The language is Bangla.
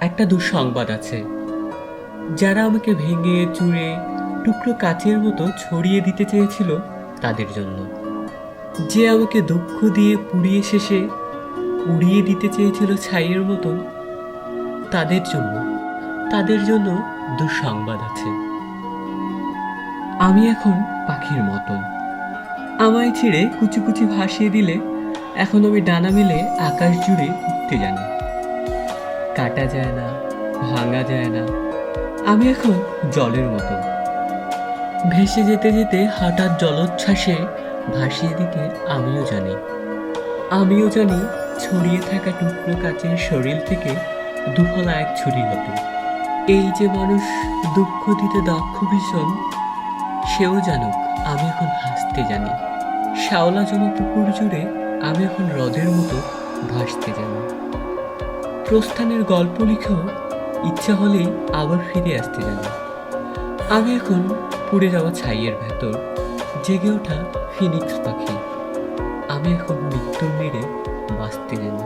একটা দুঃসংবাদ আছে। যারা আমাকে ভেঙে চুরে টুকরো কাচের মতো ছড়িয়ে দিতে চেয়েছিল তাদের জন্য, যে আমাকে দুঃখ দিয়ে পুড়িয়ে শেষে উড়িয়ে দিতে চেয়েছিল ছাইয়ের মতো, তাদের জন্য তাদের জন্য দুঃসংবাদ আছে। আমি এখন পাখির মতন। আমায় ছেড়ে কুচি কুচি ভাসিয়ে দিলে এখন আমি ডানা মেলে আকাশ জুড়ে উঠতে জানি। কাটা যায় না, ভাঙা যায় না। আমি এখন জলের মতো, ভেসে যেতে যেতে হঠাৎ জলোচ্ছ্বাসে ভাসিয়ে দিতে আমিও জানি। আমিও জানি ছড়িয়ে থাকা টুকরো কাচের শরীর থেকে দুফলা এক ছুরি হতো। এই যে মানুষ দুঃখ দিতে দক্ষ ভীষণ, সেও জানুক আমি এখন হাসতে জানি। শ্যাওলা জমা পুকুর জুড়ে আমি এখন হ্রদের মতো ভাসতে জানি। প্রস্থানের গল্প লিখেও ইচ্ছা হলেই আবার ফিরে আসতে জানি। আমি এখন পুড়ে যাওয়া ছাইয়ের ভেতর জেগে ওঠা ফিনিক্স পাখি। আমি এখন মৃত্যুর নীড়ে বাঁচতে জানি।